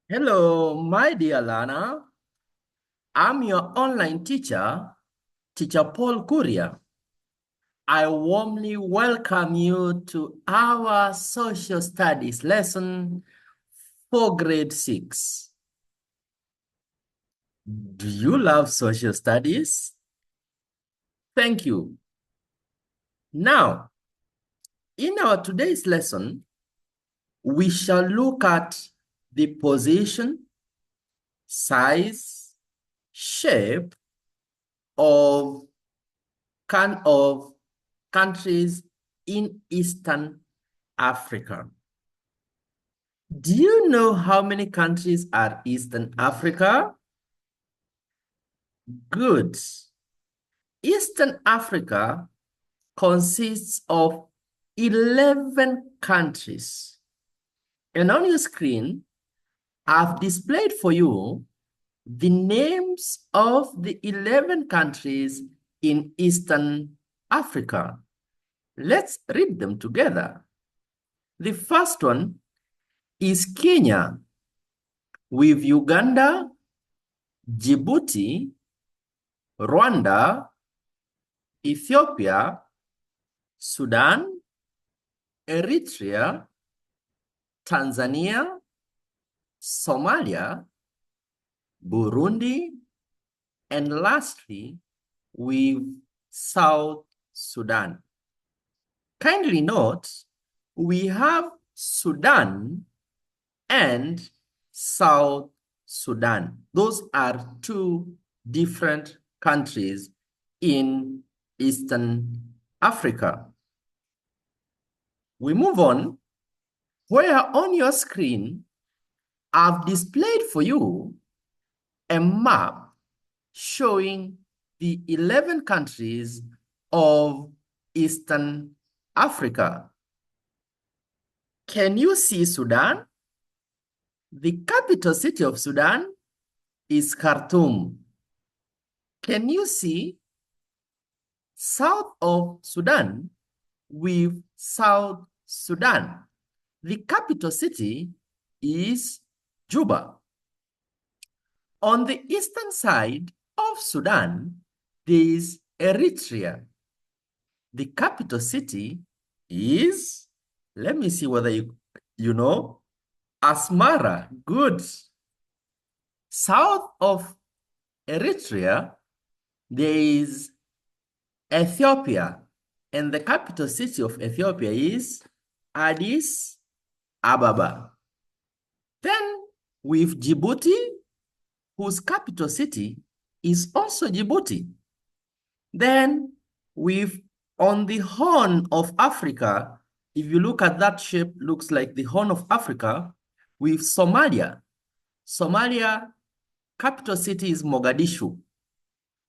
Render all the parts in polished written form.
Hello, my dear Lana. I'm your online teacher, Teacher Paul Kuria. I warmly welcome you to our social studies lesson for grade 6. Do you love social studies? Thank you. Now, in our today's lesson, we shall look at the position, size, shape of countries in Eastern Africa. Do you know how many countries are Eastern Africa? Good. Eastern Africa consists of 11 countries. And on your screen, I've displayed for you the names of the 11 countries in Eastern Africa. Let's read them together. The first one is Kenya, with Uganda, Djibouti, Rwanda, Ethiopia, Sudan, Eritrea, Tanzania, Somalia, Burundi, and lastly, with South Sudan. Kindly note, we have Sudan and South Sudan. Those are two different countries in Eastern Africa. We move on, where on your screen, I've displayed for you a map showing the 11 countries of Eastern Africa. Can you see Sudan? The capital city of Sudan is Khartoum. Can you see south of Sudan with South Sudan? The capital city is Juba. On the eastern side of Sudan, there is Eritrea. The capital city is, let me see whether you know, Asmara. Good. South of Eritrea, there is Ethiopia, and the capital city of Ethiopia is Addis Ababa. Then with Djibouti, whose capital city is also Djibouti. Then with on the Horn of Africa, if you look at that shape, looks like the Horn of Africa, with Somalia. Somalia capital city is Mogadishu.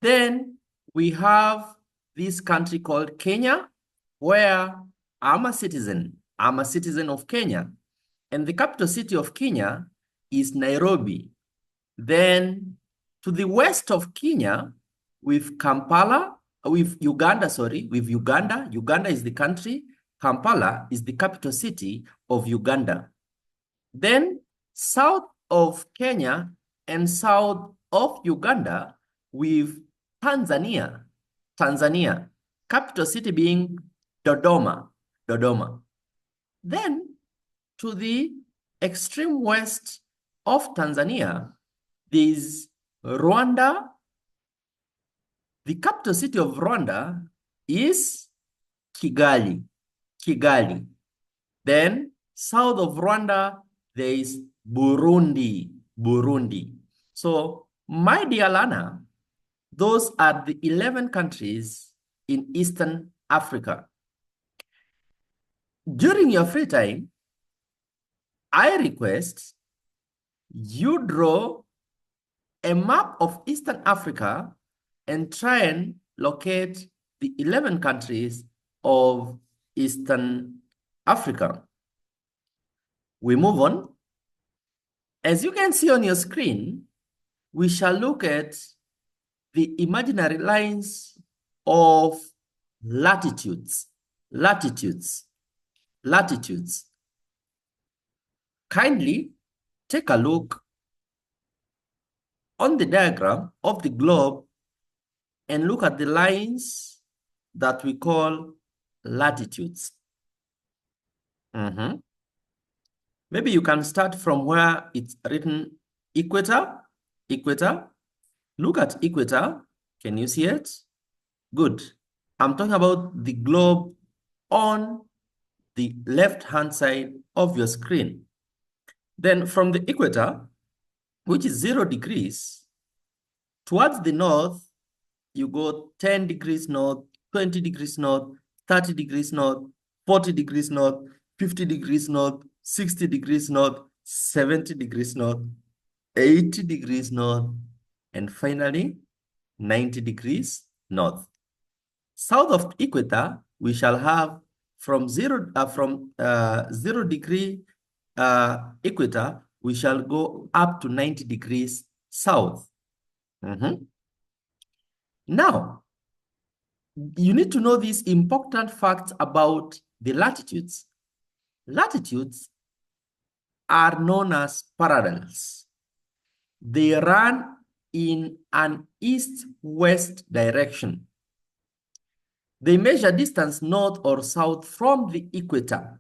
Then we have this country called Kenya, where I'm a citizen. I'm a citizen of Kenya. And the capital city of Kenya is Nairobi. Then to the west of Kenya, with Kampala, with Uganda, Uganda is the country. Kampala is the capital city of Uganda. Then south of Kenya and south of Uganda, with Tanzania, capital city being Dodoma. Then to the extreme west of Tanzania, there is Rwanda. The capital city of Rwanda is Kigali. Then south of Rwanda, there is Burundi. So, my dear Lana, those are the 11 countries in Eastern Africa. During your free time, I request you draw a map of Eastern Africa and try and locate the 11 countries of Eastern Africa. We move on. As you can see on your screen, we shall look at the imaginary lines of latitudes. Kindly take a look on the diagram of the globe and look at the lines that we call latitudes. Maybe you can start from where it's written equator. Equator. Look at equator. Can you see it? Good. I'm talking about the globe on the left-hand side of your screen. Then from the equator, which is 0 degrees, towards the north, you go 10 degrees north, 20 degrees north, 30 degrees north, 40 degrees north, 50 degrees north, 60 degrees north, 70 degrees north, 80 degrees north, and finally 90 degrees north. South of equator, we shall have from 0 degree equator, we shall go up to 90 degrees south. Now, you need to know these important facts about the latitudes. Latitudes are known as parallels. They run in an east-west direction. They measure distance north or south from the equator.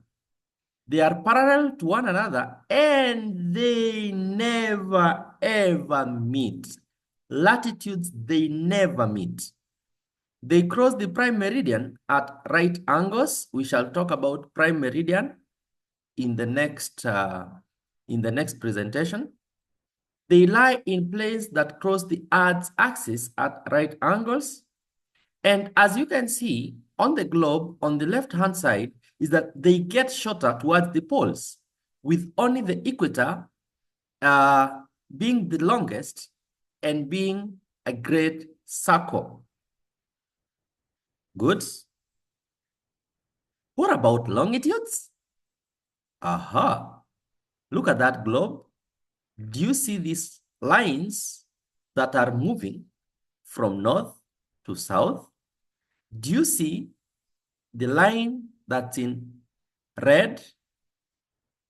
They are parallel to one another and they never ever meet. Latitudes, they never meet. They cross the prime meridian at right angles. We shall talk about prime meridian in the next presentation. They lie in planes that cross the Earth's axis at right angles. And as you can see on the globe, on the left-hand side, is that they get shorter towards the poles, with only the equator being the longest and being a great circle. Good. What about longitudes? Aha. Look at that globe. Do you see these lines that are moving from north to south? Do you see the line that's in red?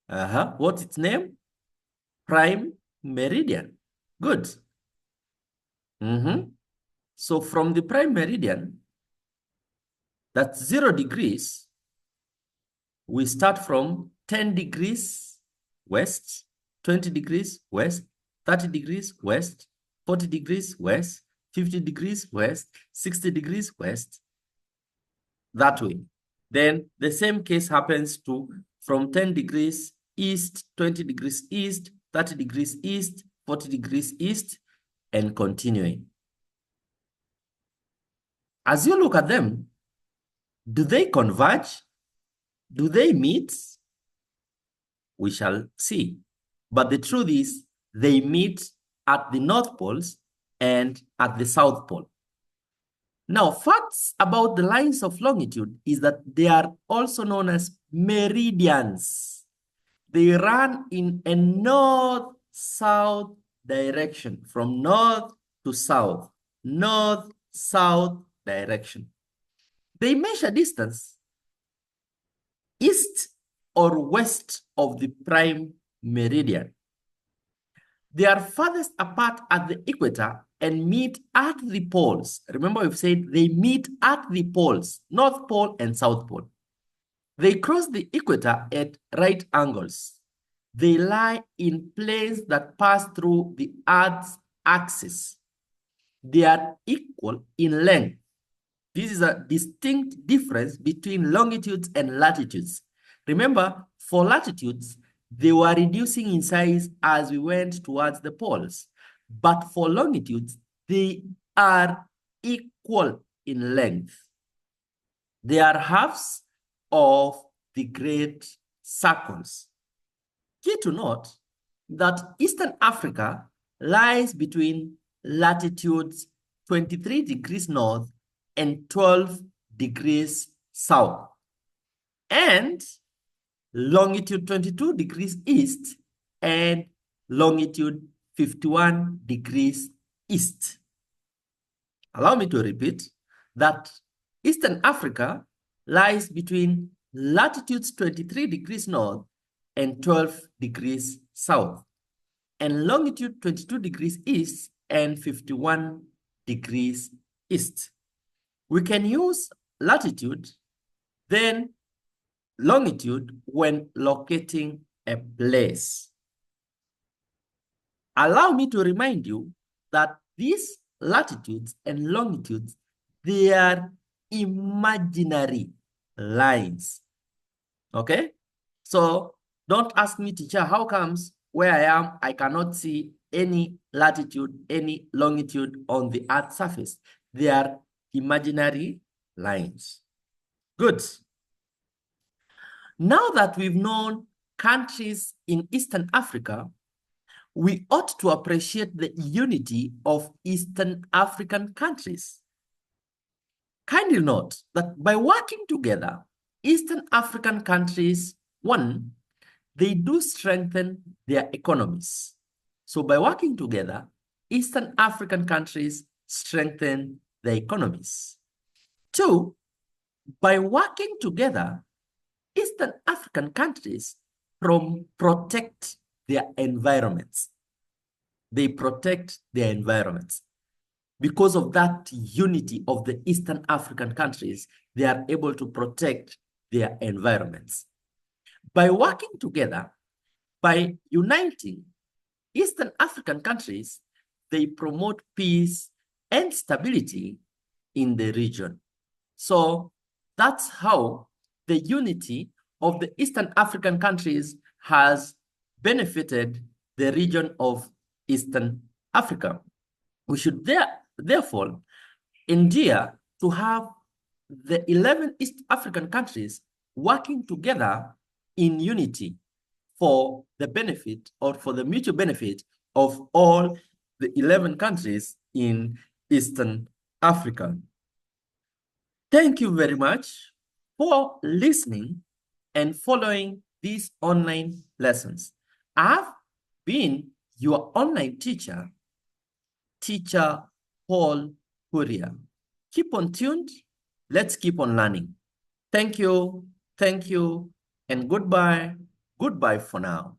What's its name? Prime meridian. Good. So from the prime meridian, that's 0 degrees, we start from 10 degrees west, 20 degrees west, 30 degrees west, 40 degrees west, 50 degrees west, 60 degrees west, that way. Then the same case happens to from 10 degrees east, 20 degrees east, 30 degrees east, 40 degrees east, and continuing. As you look at them, do they converge? Do they meet? We shall see. But the truth is, they meet at the North Poles and at the South Pole. Now, facts about the lines of longitude is that they are also known as meridians. They run in a north-south direction, from north to south, north-south direction. They measure distance east or west of the prime meridian. They are farthest apart at the equator and meet at the poles. Remember, we've said they meet at the poles, North Pole and South Pole. They cross the equator at right angles. They lie in planes that pass through the Earth's axis. They are equal in length. This is a distinct difference between longitudes and latitudes. Remember, for latitudes, they were reducing in size as we went towards the poles. But for longitudes, they are equal in length. They are halves of the great circles. Key to note that Eastern Africa lies between latitudes 23 degrees north and 12 degrees south, and longitude 22 degrees east and longitude 51 degrees east. Allow me to repeat that Eastern Africa lies between latitudes 23 degrees north and 12 degrees south, and longitude 22 degrees east and 51 degrees east. We can use latitude, then longitude when locating a place. Allow me to remind you that these latitudes and longitudes, they are imaginary lines. Okay? So don't ask me, teacher, how comes where I am, I cannot see any latitude, any longitude on the Earth's surface? They are imaginary lines. Good. Now that we've known countries in Eastern Africa, we ought to appreciate the unity of Eastern African countries. Kindly note that by working together, Eastern African countries, one, they do strengthen their economies. So by working together, Eastern African countries strengthen their economies. Two, by working together, Eastern African countries protect their environments. They protect their environments. Because of that unity of the Eastern African countries, they are able to protect their environments. By working together, by uniting Eastern African countries, they promote peace and stability in the region. So that's how the unity of the Eastern African countries has benefited the region of Eastern Africa. We should therefore endear to have the 11 East African countries working together in unity for the benefit or for the mutual benefit of all the 11 countries in Eastern Africa. Thank you very much for listening and following these online lessons. I've been your online teacher, Teacher Paul Courier. Keep on tuned. Let's keep on learning. Thank you, and goodbye. Goodbye for now.